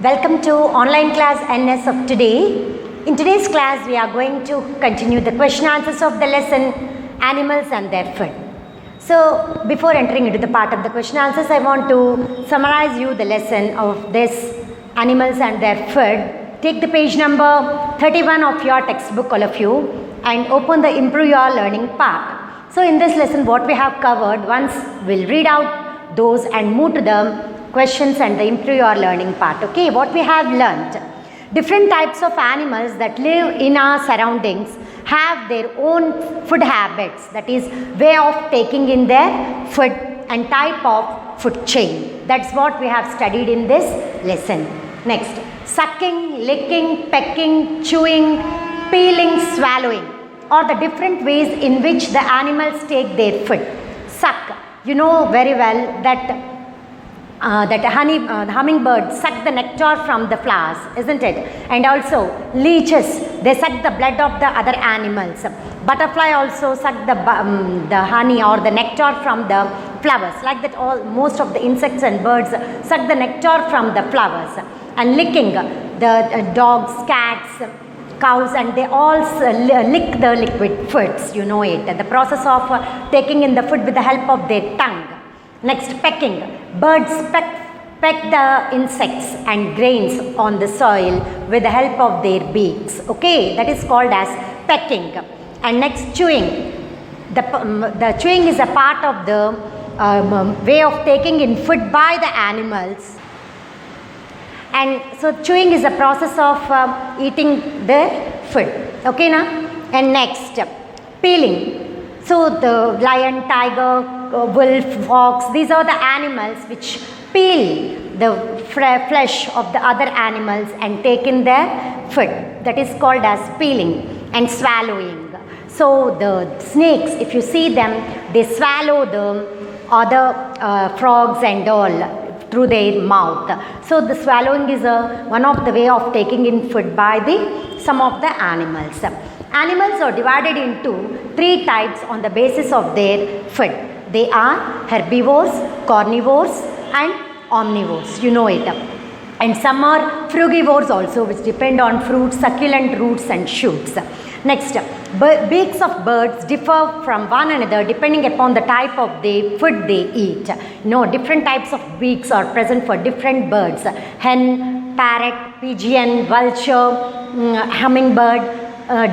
Welcome to online class NS of today. In today's class, we are going to continue the question answers of the lesson Animals and Their Food. So, before entering into the part of the question answers, I want to summarize you the lesson of this Animals and Their Food. Take the page number 31 of your textbook, all of you, and open the Improve Your Learning part. So, in this lesson, what we have covered, once we'll read out those and move to the questions and the Improve Your Learning part. Okay, what we have learnt. Different types of animals that live in our surroundings have their own food habits, that is way of taking in their food and type of food chain. That's what we have studied in this lesson. Next, sucking, licking, pecking, chewing, peeling, swallowing are the different ways in which the animals take their food. Suck, you know very well that hummingbird suck the nectar from the flowers, isn't it? And also leeches, they suck the blood of the other animals. Butterfly also suck the honey or the nectar from the flowers. Like that, most of the insects and birds suck the nectar from the flowers. And licking, the dogs, cats, cows, and they all lick the liquid foods, you know it. The process of taking in the food with the help of their tongue. Next, pecking. Birds peck the insects and grains on the soil with the help of their beaks. Okay, that is called as pecking. And next, chewing. The chewing is a part of the way of taking in food by the animals. And so, chewing is a process of eating their food. Okay, na? And next, peeling. So, the lion, tiger, wolf, fox, these are the animals which peel the flesh of the other animals and take in their food. That is called as peeling. And swallowing. So, the snakes, if you see them, they swallow the other frogs and all through their mouth. So, the swallowing is one of the way of taking in food by some of the animals. Animals are divided into three types on the basis of their food. They are herbivores, carnivores, and omnivores. You know it. And some are frugivores also, which depend on fruits, succulent roots, and shoots. Next, beaks of birds differ from one another depending upon the type of the food they eat. Different types of beaks are present for different birds. Hen, parrot, pigeon, vulture, hummingbird,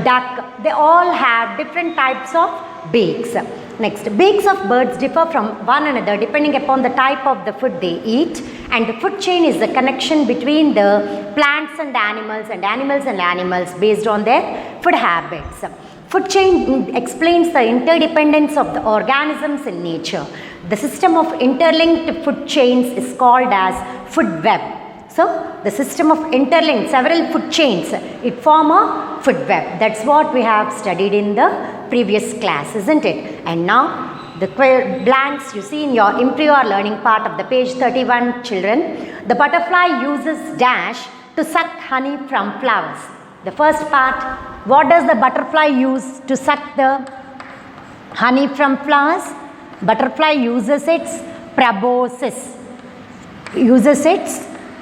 duck, they all have different types of beaks. Next, beaks of birds differ from one another depending upon the type of the food they eat, and the food chain is the connection between the plants and animals based on their food habits. Food chain explains the interdependence of the organisms in nature. The system of interlinked food chains is called as food web. So, the system of interlinked several food chains, it form a food web. That's what we have studied in the previous class, isn't it? And now, the blanks you see in your Improve Your Learning part of the page 31, children. The butterfly uses dash to suck honey from flowers. The first part, what does the butterfly use to suck the honey from flowers? Butterfly uses its proboscis.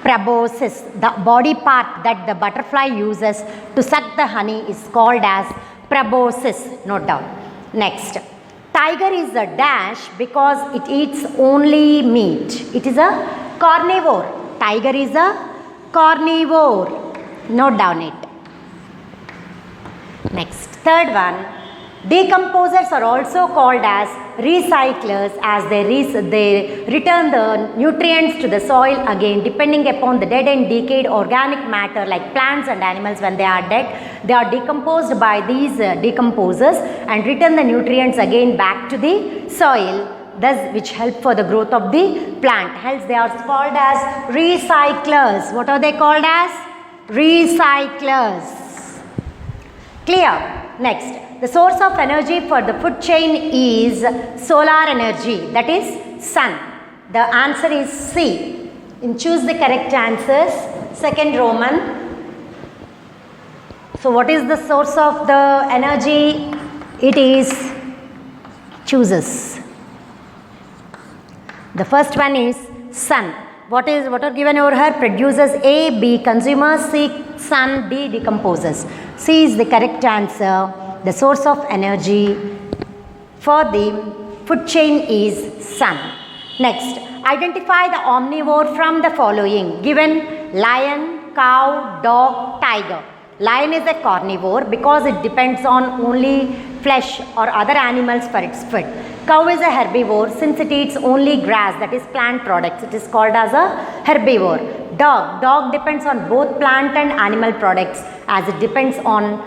Proboscis, the body part that the butterfly uses to suck the honey is called as proboscis. Note down. Next, tiger is a dash because it eats only meat. It is a carnivore. Tiger is a carnivore. Note down it. Next, third one. Decomposers are also called as recyclers as they return the nutrients to the soil again depending upon the dead and decayed organic matter like plants and animals. When they are dead, they are decomposed by these decomposers and return the nutrients again back to the soil, thus which help for the growth of the plant. Hence they are called as recyclers. What are they called as? Recyclers. Clear? Next. The source of energy for the food chain is solar energy, that is sun. The answer is C. And choose the correct answers. Second Roman. So what is the source of the energy? It is chooses. The first one is sun. What are given over here? Produces A, B consumers, C sun, D decomposes. C is the correct answer. The source of energy for the food chain is sun. Next, identify the omnivore from the following. Given lion, cow, dog, tiger. Lion is a carnivore because it depends on only flesh or other animals for its food. Cow is a herbivore since it eats only grass, that is plant products. It is called as a herbivore. Dog depends on both plant and animal products as it depends on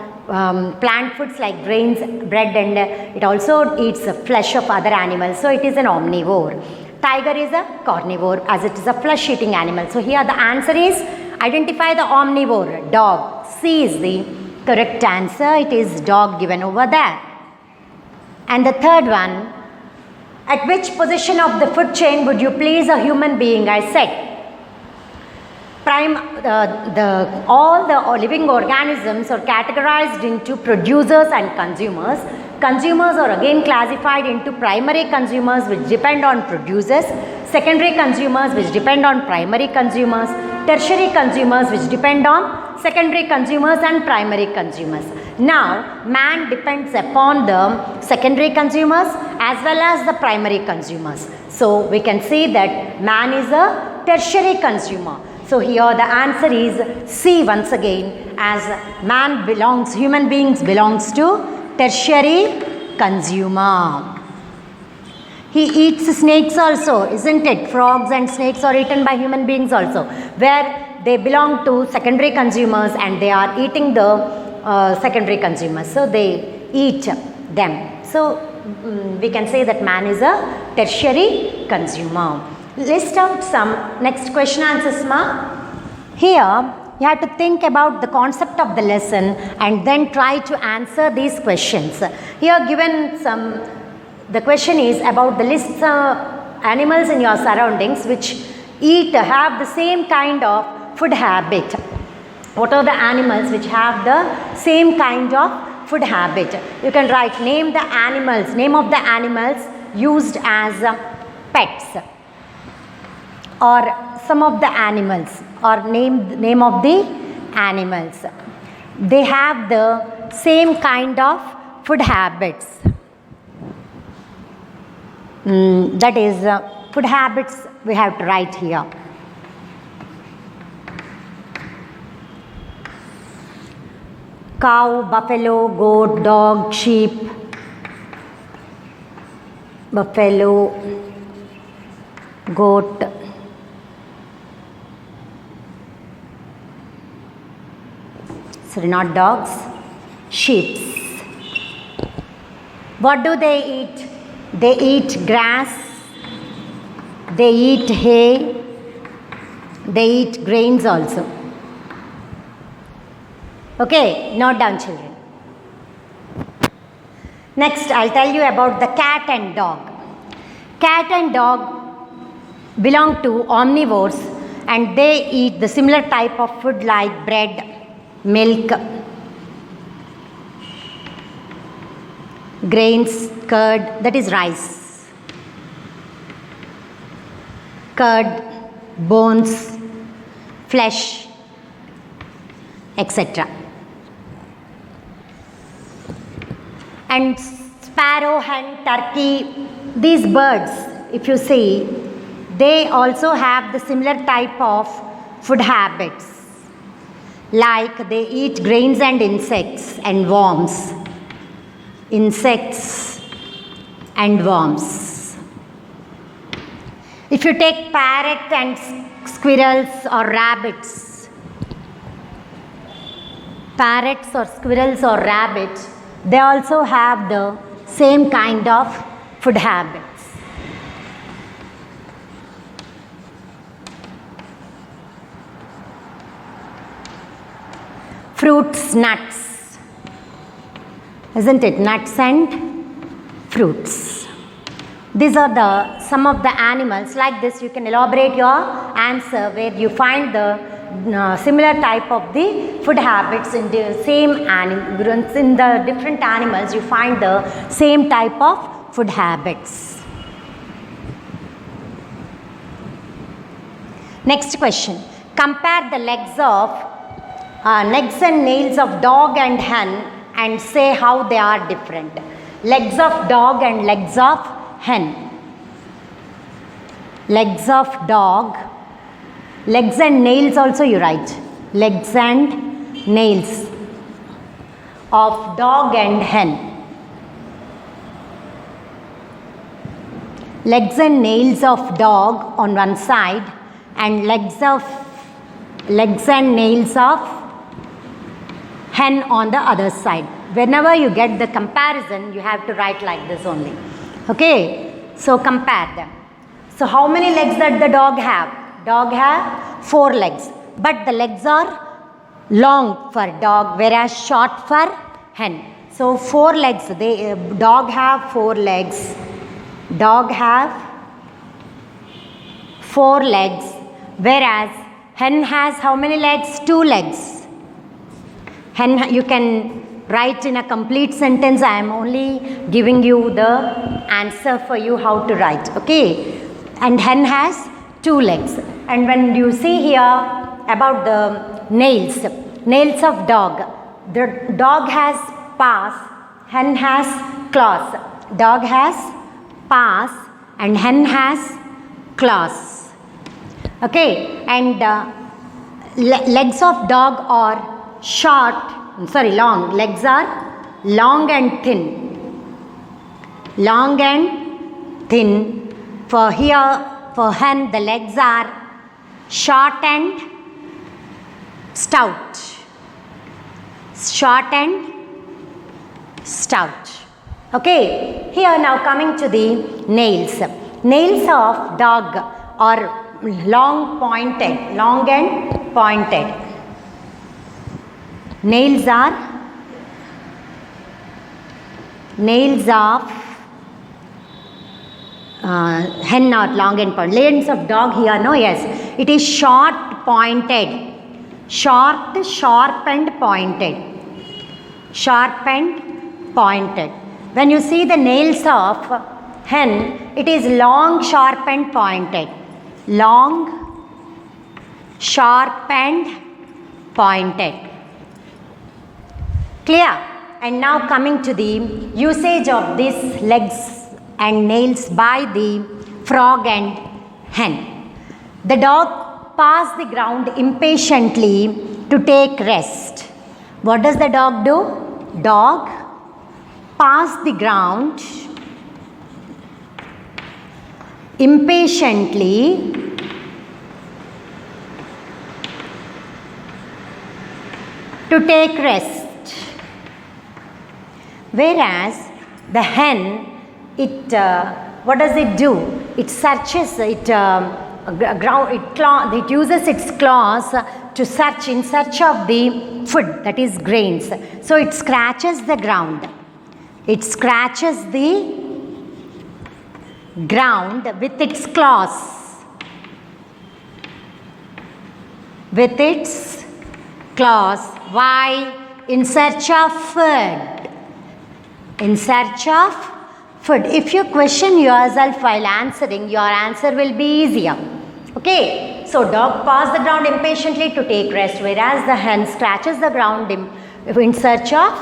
plant foods like grains, bread, and it also eats flesh of other animals. So it is an omnivore. Tiger is a carnivore as it is a flesh eating animal. So here the answer is identify the omnivore, dog. C is the correct answer. It is dog given over there. And the third one, at which position of the food chain would you place a human being? I said all the living organisms are categorized into producers and consumers. Consumers are again classified into primary consumers which depend on producers, secondary consumers which depend on primary consumers, tertiary consumers which depend on secondary consumers and primary consumers. Now, man depends upon the secondary consumers as well as the primary consumers. So, we can say that man is a tertiary consumer. So, here the answer is C once again, as human beings belongs to tertiary consumer. He eats snakes also, isn't it? Frogs and snakes are eaten by human beings also, where they belong to secondary consumers and they are eating the secondary consumers. So, they eat them. So, we can say that man is a tertiary consumer. List out some next question answers, ma. Here, you have to think about the concept of the lesson and then try to answer these questions. Here given the question is about the list animals in your surroundings which have the same kind of food habit. What are the animals which have the same kind of food habit? You can write name of the animals used as pets, or some of the animals, or name of the animals. They have the same kind of food habits. That is food habits we have to write here. Cow, buffalo, goat, dog, sheep. Buffalo, goat, sorry, not dogs, sheep. What do they eat? They eat grass, they eat hay, they eat grains also. Okay, note down children. Next, I'll tell you about the cat and dog. Cat and dog belong to omnivores and they eat the similar type of food like bread, milk, grains, curd, that is rice, curd, bones, flesh, etc. And sparrow, hen, turkey, these birds, if you see, they also have the similar type of food habits. Like they eat grains and insects and worms. Insects and worms. If you take parrot and squirrels or rabbits, parrots or squirrels or rabbits, they also have the same kind of food habits. Fruits, nuts, isn't it? Nuts and fruits. These are some of the animals. Like this, you can elaborate your answer where you find the similar type of the food habits in the same animals. In the different animals, you find the same type of food habits. Next question. Compare the legs and nails of dog and hen and say how they are different. Legs of dog and legs of hen. Legs of dog. Legs and nails also you write. Legs and nails of dog and hen. Legs and nails of dog on one side and legs and nails of hen on the other side. Whenever you get the comparison, you have to write like this only. Okay, so compare them. So how many legs does the dog have? Dog have 4 legs, but the legs are long for dog, whereas short for hen. So 4 legs. Dog have 4 legs. Dog have 4 legs, whereas hen has how many legs? 2 legs. Hen, you can write in a complete sentence. I am only giving you the answer for you how to write. Okay, and hen has 2 legs. And when you see here about the nails of dog, the dog has paws, hen has claws. Dog has paws and hen has claws. Okay, and legs of dog are long. Legs are long and thin. Long and thin. For hen, the legs are short and stout. Short and stout. Okay, here now coming to the nails. Nails of dog are long and pointed. Nails of hen are long and pointed. Nails of dog here, no, yes. It is short, pointed. Short, sharp and pointed. Sharp and pointed. When you see the nails of hen, it is long, sharp and pointed. Long, sharp and pointed. Clear? And now coming to the usage of these legs and nails by the frog and hen. The dog paws the ground impatiently to take rest. What does the dog do? Dog paws the ground impatiently to take rest. Whereas the hen, what does it do? It searches, it uses its claws to search in search of the food, that is grains. So it scratches the ground. It scratches the ground with its claws. With its claws. Why? In search of food. In search of food. If you question yourself while answering, your answer will be easier. Okay. So dog paws the ground impatiently to take rest, whereas the hen scratches the ground in search of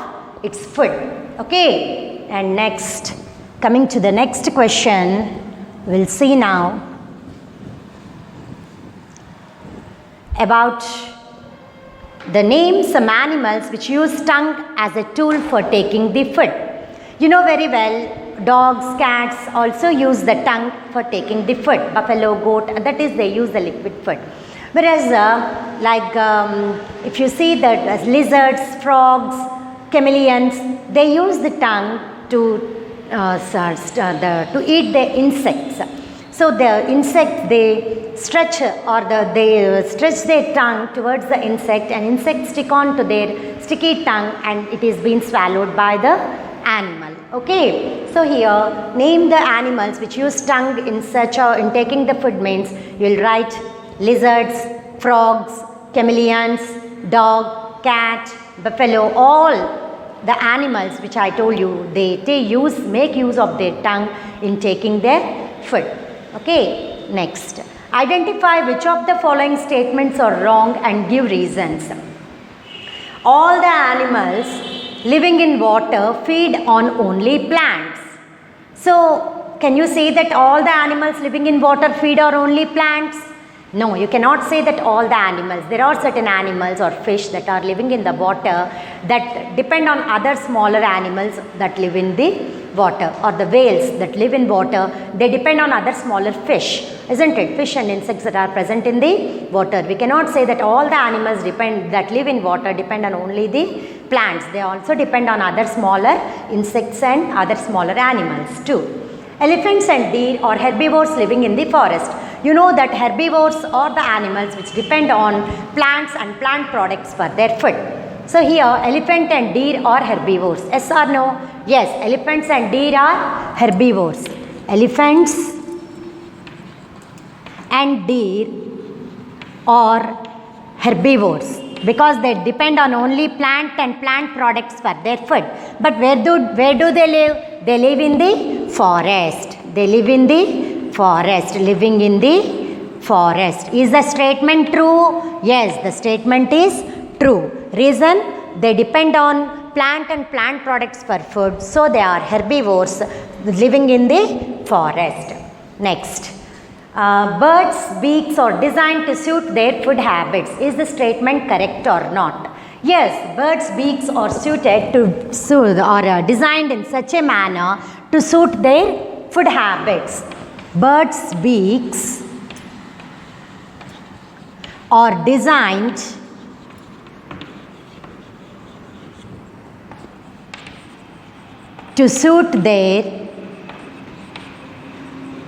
its food. Okay. And next, coming to the next question, we'll see now about the names some animals which use tongue as a tool for taking the food. You know very well, dogs, cats also use the tongue for taking the food. Buffalo, goat, that is they use the liquid food. Whereas if you see that lizards, frogs, chameleons, they use the tongue to eat the insects. So the insect, they stretch their tongue towards the insect, and insects stick on to their sticky tongue and it is being swallowed by the animal. Okay, so here name the animals which use tongue in taking the food means you will write lizards, frogs, chameleons, dog, cat, buffalo, all the animals which I told you, they make use of their tongue in taking their food. Okay, next. Identify which of the following statements are wrong and give reasons. All the animals living in water feed on only plants. So, can you say that all the animals living in water feed on only plants? No, you cannot say that all the animals. There are certain animals or fish that are living in the water that depend on other smaller animals that live in the water, or the whales that live in water, they depend on other smaller fish, isn't it? Fish and insects that are present in the water. We cannot say that all the animals that live in water depend on only the plants. They also depend on other smaller insects and other smaller animals too. Elephants and deer are herbivores living in the forest. You know that herbivores are the animals which depend on plants and plant products for their food. So here elephant and deer are herbivores. Yes or no? Yes, elephants and deer are herbivores. Elephants and deer are herbivores because they depend on only plant and plant products for their food. But where do they live? They live in the forest. They live in the forest, living in the forest. Is the statement true? Yes, the statement is true. Reason? They depend on plant and plant products for food, so they are herbivores living in the forest. Next, birds' beaks are designed to suit their food habits. Is the statement correct or not? Yes, birds' beaks are suited to designed in such a manner to suit their food habits. Birds' beaks are designed to suit their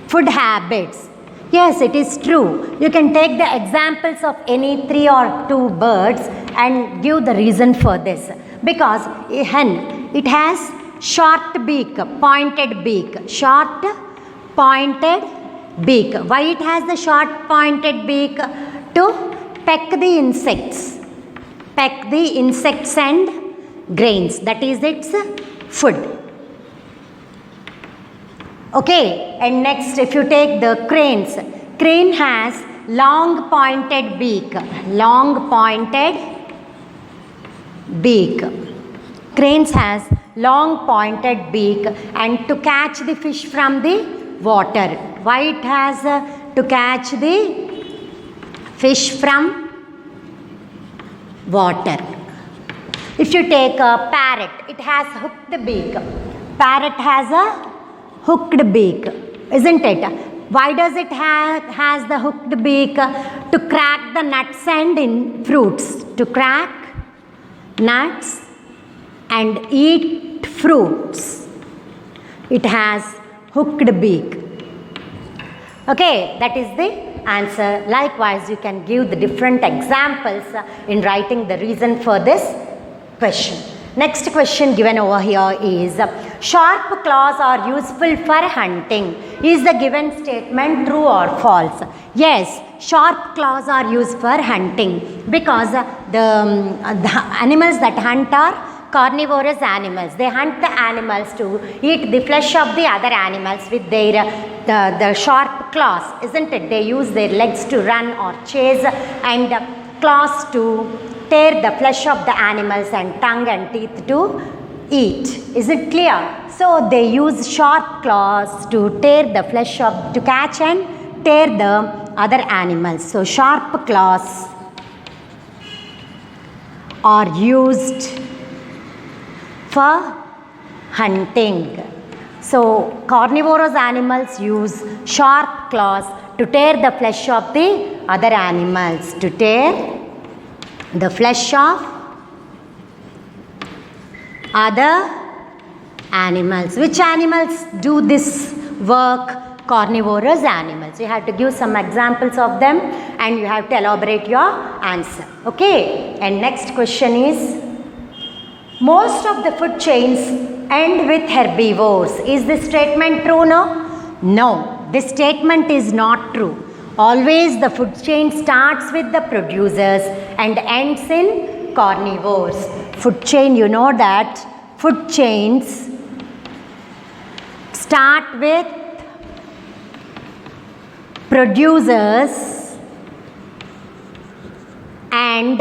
food habits. Yes, it is true. You can take the examples of any 3 or 2 birds and give the reason for this. Because a hen, it has short beak, pointed beak, short pointed beak. Why it has the short pointed beak? To peck the insects. Peck the insects and grains. That is its food. Okay, and next if you take the cranes. Crane has long pointed beak. Long pointed beak. Cranes has long pointed beak and to catch the fish from the water. Why it has to catch the fish from water. If you take a parrot, it has hooked beak. Parrot has a hooked beak, isn't it? Why does it has the hooked beak? To crack the nuts and in fruits. To crack nuts and eat fruits. It has hooked beak. Okay, that is the answer. Likewise, you can give the different examples in writing the reason for this question. Next question given over here is, sharp claws are useful for hunting. Is the given statement true or false? Yes, sharp claws are used for hunting because the animals that hunt are carnivorous animals. They hunt the animals to eat the flesh of the other animals with their the sharp claws, isn't it? They use their legs to run or chase and claws to tear the flesh of the animals and tongue and teeth to eat. Is it clear? So they use sharp claws to tear the flesh of, to catch and tear the other animals. So sharp claws are used for hunting. So carnivorous animals use sharp claws to tear the flesh of the other animals. To tear the flesh of other animals. Which animals do this work? Carnivorous animals. You have to give some examples of them and you have to elaborate your answer. Okay. And next question is, most of the food chains end with herbivores. Is this statement true? No. This statement is not true. Always the food chain starts with the producers and ends in carnivores. Food chain, you know that food chains start with producers and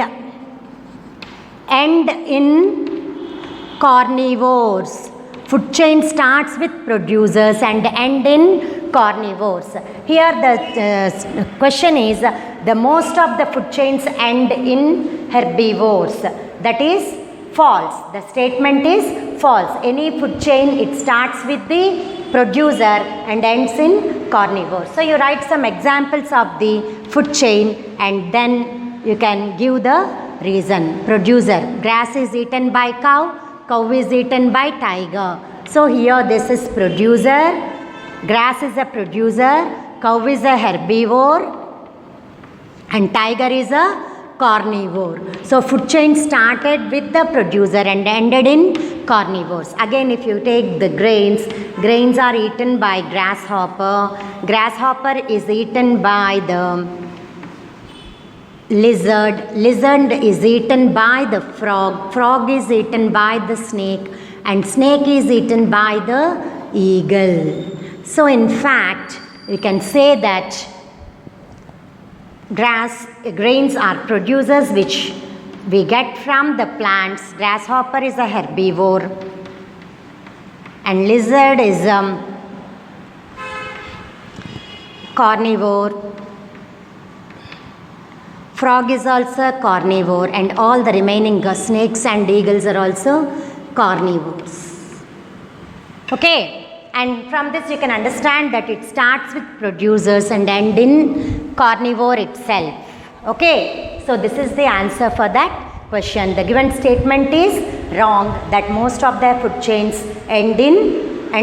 end in carnivores. Food chain starts with producers and end in carnivores. Here the question is, the most of the food chains end in herbivores. That is false. The statement is false. Any food chain, it starts with the producer and ends in carnivores. So you write some examples of the food chain and then you can give the reason. Producer, grass is eaten by cow, cow is eaten by tiger. So here this is producer, grass is a producer, cow is a herbivore and tiger is a carnivore. So food chain started with the producer and ended in carnivores. Again, if you take the grains, grains are eaten by grasshopper, grasshopper is eaten by the lizard, lizard is eaten by the frog, frog is eaten by the snake, and snake is eaten by the eagle. So in fact, you can say that grains are producers which we get from the plants. Grasshopper is a herbivore and lizard is carnivore. Frog is also carnivore and all the remaining snakes and eagles are also carnivores. Okay, and from this you can understand that it starts with producers and end in carnivore itself. Okay, so this is the answer for that question. The given statement is wrong, that most of the food chains end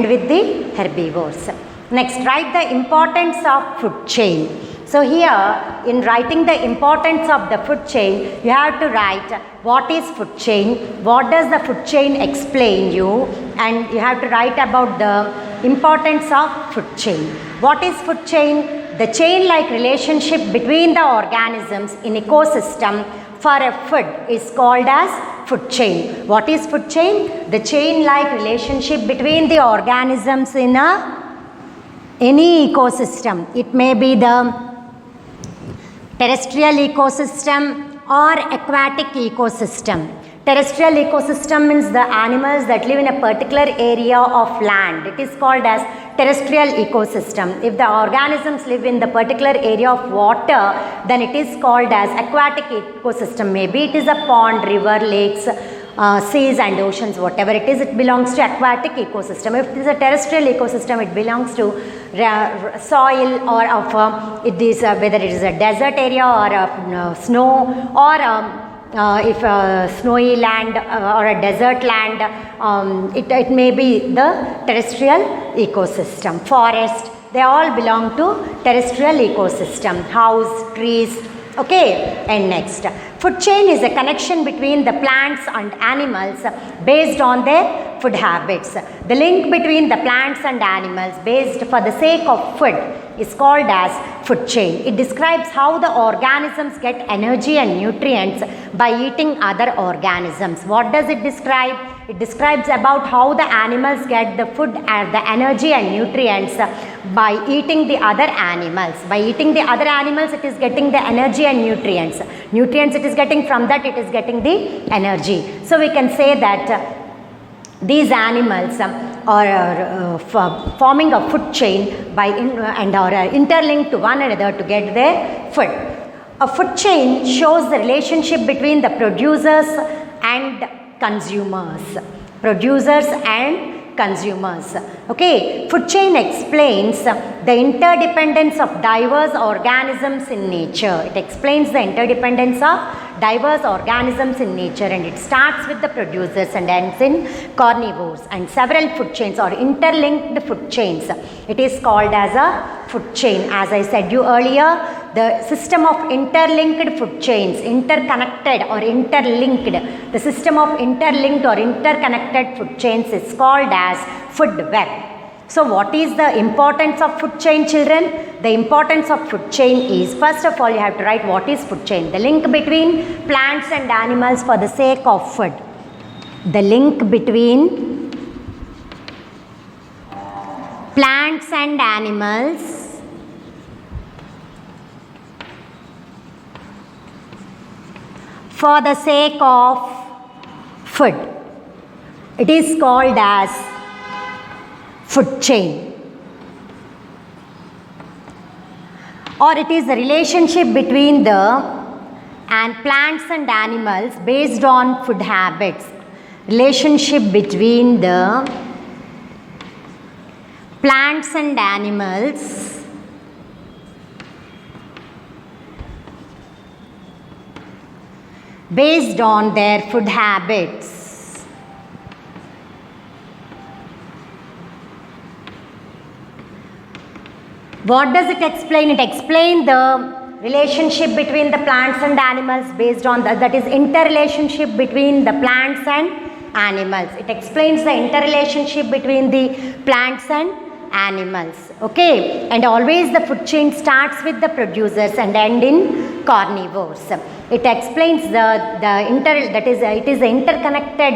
with the herbivores. Next, write the importance of food chain. So here, in writing the importance of the food chain, you have to write what is food chain, what does the food chain explain you, and you have to write about the importance of food chain. What is food chain? The chain-like relationship between the organisms in ecosystem for a food is called as food chain. What is food chain? The chain-like relationship between the organisms in any ecosystem. It may be the terrestrial ecosystem or aquatic ecosystem. Terrestrial ecosystem means the animals that live in a particular area of land. It is called as terrestrial ecosystem. If the organisms live in the particular area of water, then it is called as aquatic ecosystem. Maybe it is a pond, river, lakes, seas and oceans, whatever it is, it belongs to aquatic ecosystem. If it is a terrestrial ecosystem, it belongs to soil or of it is whether it is a desert area or snow or if a snowy land or a desert land, it may be the terrestrial ecosystem. Forest, they all belong to terrestrial ecosystem. House, trees, okay. And next, food chain is a connection between the plants and animals based on their food habits. The link between the plants and animals based for the sake of food is called as food chain. It describes how the organisms get energy and nutrients by eating other organisms. What does it describe? It describes about how the animals get the food and the energy and nutrients by eating the other animals. By eating the other animals, it is getting the energy and nutrients. Nutrients it is getting, from that it is getting the energy. So we can say that these animals are forming a food chain by and are interlinked to one another to get their food. A food chain shows the relationship between the producers and consumers. Producers and consumers. Okay, food chain explains the interdependence of diverse organisms in nature. It explains the interdependence of diverse organisms in nature, and it starts with the producers and ends in carnivores, and several food chains or interlinked food chains. It is called as a food chain. As I said you earlier, the system of interlinked food chains, interconnected or interlinked, the system of interlinked or interconnected food chains is called as food web. So what is the importance of food chain, children? The importance of food chain is, first of all, you have to write what is food chain. The link between plants and animals for the sake of food. The link between plants and animals for the sake of food. It is called as food chain. Or it is the relationship between the plants and animals based on food habits. Relationship between the plants and animals based on their food habits. What does it explain? It explains the relationship between the plants and animals based on that is interrelationship between the plants and animals. It explains the interrelationship between the plants and animals. Okay, and always the food chain starts with the producers and end in carnivores. It explains it is the interconnected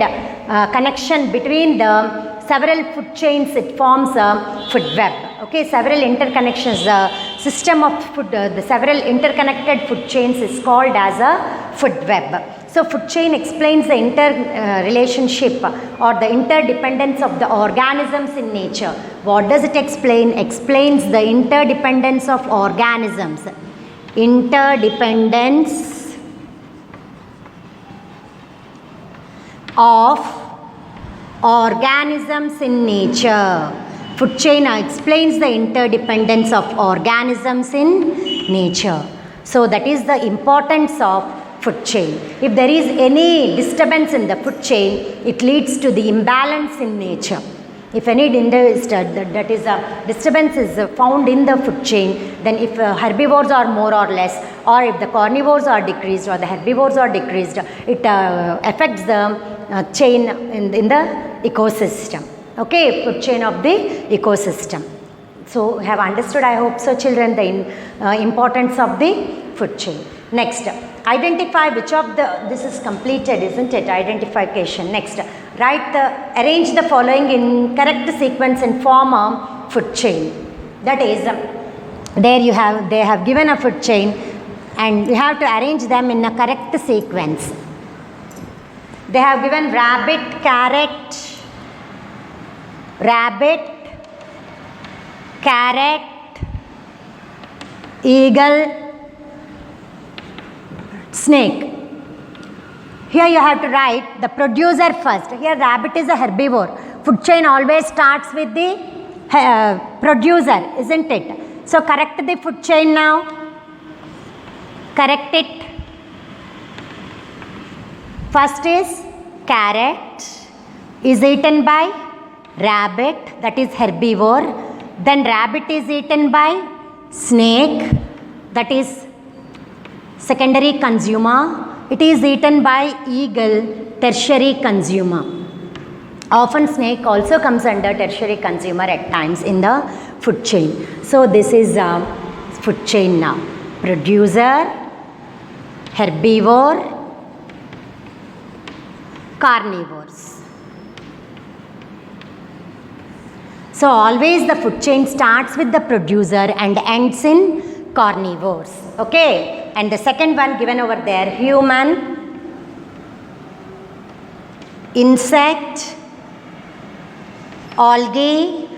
connection between the several food chains. It forms a food web. Okay, several interconnections. The system of food, the several interconnected food chains is called as a food web. So food chain explains the relationship or the interdependence of the organisms in nature. What does it explain? Explains the interdependence of organisms. Interdependence of organisms in nature. Food chain explains the interdependence of organisms in nature. So that is the importance of food chain. If there is any disturbance in the food chain, it leads to the imbalance in nature. If any that is a disturbance is found in the food chain, then if herbivores are more or less, or if the carnivores are decreased or the herbivores are decreased, it affects the chain in the ecosystem. Okay, food chain of the ecosystem. So have understood, I hope so, children, the importance of the food chain. Next, identify which of the, this is completed, isn't it? Identification. Next, arrange the following in correct sequence and form a food chain. That is, they have given a food chain and you have to arrange them in a correct sequence. They have given rabbit, carrot, eagle, snake. Here you have to write the producer first. Here rabbit is a herbivore. Food chain always starts with the producer, isn't it? So correct the food chain now. Correct it. First is carrot is eaten by rabbit, that is herbivore. Then rabbit is eaten by snake, that is secondary consumer. It is eaten by eagle, tertiary consumer. Often snake also comes under tertiary consumer at times in the food chain. So this is a food chain now. Producer, herbivore, carnivores. So always the food chain starts with the producer and ends in carnivores. Okay, and the second one given over there, human, insect, algae,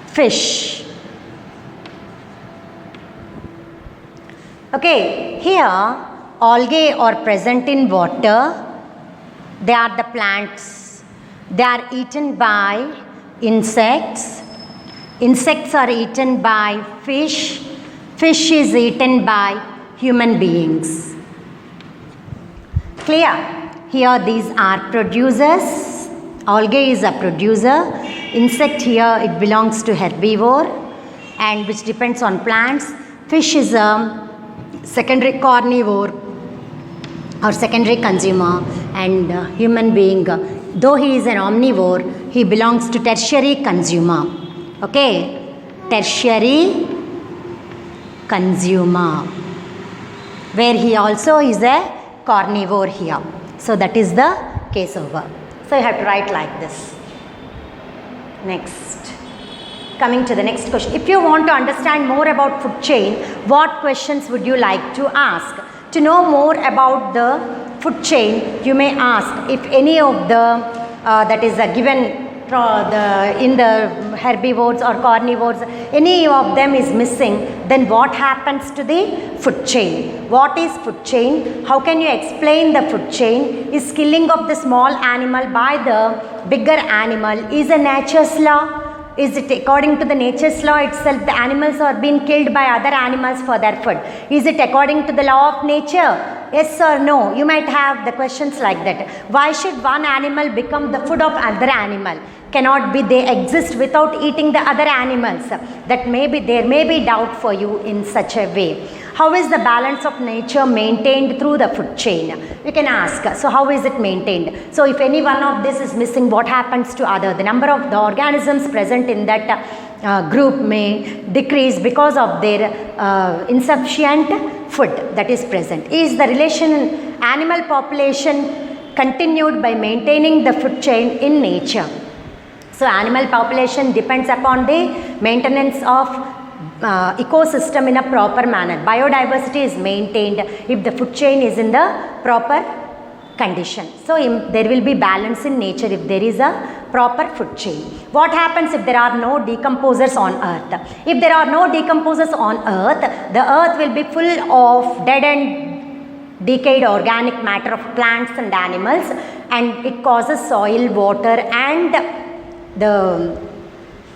fish. Okay, here algae are present in water. They are the plants. They are eaten by insects. Insects are eaten by fish. Fish is eaten by human beings. Clear? Here these are producers. Algae is a producer. Insect here, it belongs to herbivore and which depends on plants. Fish is a secondary carnivore or secondary consumer, and human being, though he is an omnivore, he belongs to tertiary consumer. Okay, tertiary consumer, where he also is a carnivore here. So that is the case over. So you have to write like this. Next, coming to the next question. If you want to understand more about food chain, what questions would you like to ask? To know more about the food chain, you may ask if any of the that is given in the herbivores or carnivores, any of them is missing, then what happens to the food chain? What is food chain? How can you explain the food chain? Is killing of the small animal by the bigger animal is a nature's law? Is it according to the nature's law itself, the animals are being killed by other animals for their food? Is it according to the law of nature? Yes or no? You might have the questions like that. Why should one animal become the food of other animal? Cannot be they exist without eating the other animals. That there may be doubt for you in such a way. How is the balance of nature maintained through the food chain? You can ask, so how is it maintained? So if any one of this is missing, what happens to other? The number of the organisms present in that group may decrease because of their insufficient food that is present. Is the relation animal population continued by maintaining the food chain in nature? So animal population depends upon the maintenance of ecosystem in a proper manner. Biodiversity is maintained if the food chain is in the proper condition. So there will be balance in nature if there is a proper food chain. What happens if there are no decomposers on earth? If there are no decomposers on earth, the earth will be full of dead and decayed organic matter of plants and animals, and it causes soil, water and the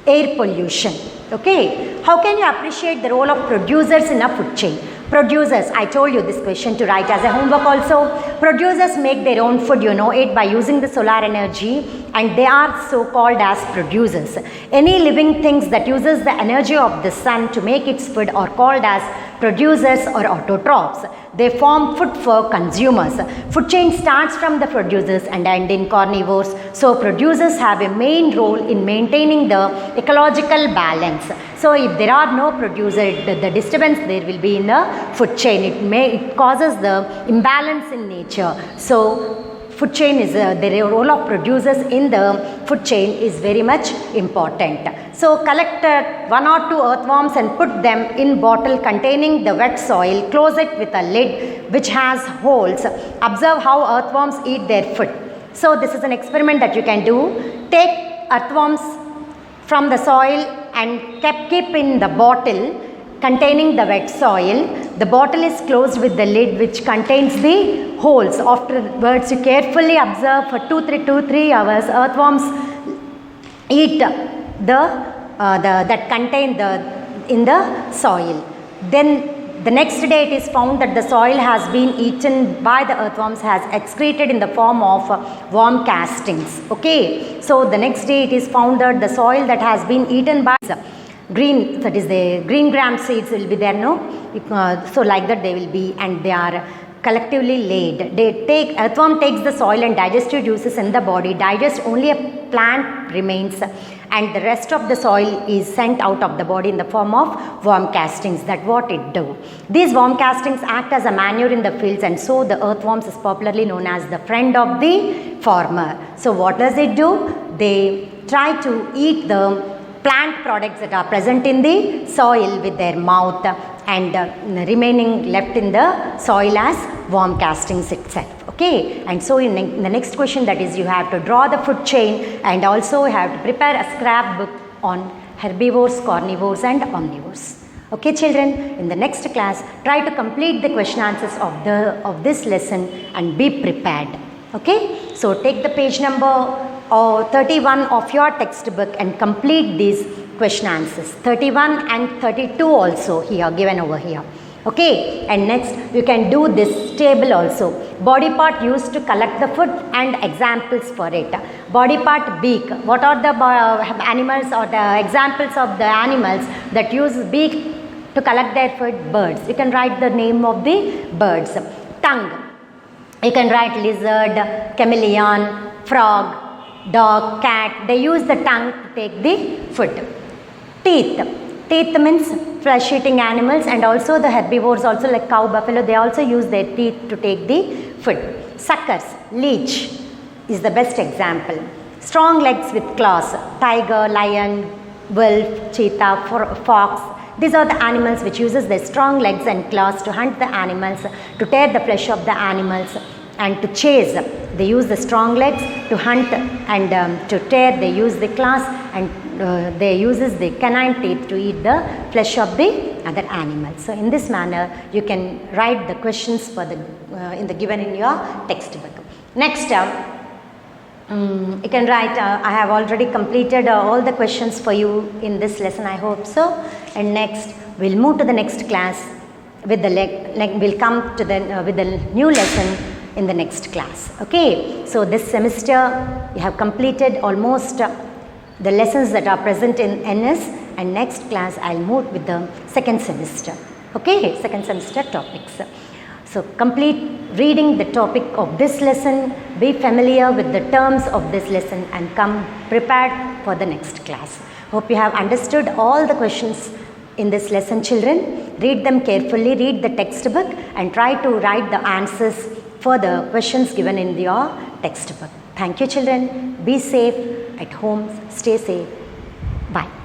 air pollution. Okay, how can you appreciate the role of producers in a food chain? Producers, I told you this question to write as a homework also. Producers make their own food, it by using the solar energy, and they are so called as producers. Any living things that uses the energy of the sun to make its food are called as producers or autotrophs. They form food for consumers. Food chain starts from the producers and end in carnivores. So producers have a main role in maintaining the ecological balance. So if there are no producers, the disturbance there will be in the food chain. It causes the imbalance in nature. So food chain is the role of producers in the food chain is very much important. So collect 1 or 2 earthworms and put them in bottle containing the wet soil. Close it with a lid which has holes. Observe how earthworms eat their food. So this is an experiment that you can do. Take earthworms from the soil and keep in the bottle containing the wet soil. The bottle is closed with the lid which contains the holes. Afterwards, you carefully observe for 2-3 hours. Earthworms eat that contain in the soil. Then the next day it is found that the soil has been eaten by the earthworms, has excreted in the form of worm castings. Okay, so the next day it is found that the soil that has been eaten by green, that is the green gram seeds will be there, no? So like that they will be, and they are collectively laid. Earthworm takes the soil and digestive juices in the body, digest only a plant remains, and the rest of the soil is sent out of the body in the form of worm castings. That's what it do. These worm castings act as a manure in the fields, and so the earthworms is popularly known as the friend of the farmer. So what does it do? They try to eat the plant products that are present in the soil with their mouth, and remaining left in the soil as worm castings itself. Okay, and so in the next question, that is, you have to draw the food chain and also have to prepare a scrapbook on herbivores, carnivores and omnivores. Okay children, in the next class try to complete the question answers of this lesson and be prepared. Okay, so take the page number 31 of your textbook and complete these question answers. 31 and 32 also here given over here. Okay, and next you can do this table also. Body part used to collect the food and examples for it. Body part, beak. What are the animals or the examples of the animals that use beak to collect their food? Birds. You can write the name of the birds. Tongue. You can write lizard, chameleon, frog, dog, cat. They use the tongue to take the food. Teeth. Teeth means flesh eating animals, and also the herbivores also like cow, buffalo, they also use their teeth to take the food. Suckers. Leech is the best example. Strong legs with claws. Tiger, lion, wolf, cheetah, fox, These are the animals which uses their strong legs and claws to hunt the animals, to tear the flesh of the animals, and to chase. They use the strong legs to hunt and to tear. They use the claws, and they uses the canine teeth to eat the flesh of the other animals. So in this manner you can write the questions for the in the given in your textbook. Next you can write, I have already completed all the questions for you in this lesson, I hope so. And next we'll move to the next class with the we'll come to the with the new lesson in the next class. Okay, so this semester you have completed almost the lessons that are present in NS, and next class I'll move with the second semester. Okay, second semester topics. So complete reading the topic of this lesson, be familiar with the terms of this lesson, and come prepared for the next class. Hope you have understood all the questions in this lesson, children. Read them carefully, read the textbook, and try to write the answers for the questions given in your textbook. Thank you, children. Be safe at home. Stay safe. Bye.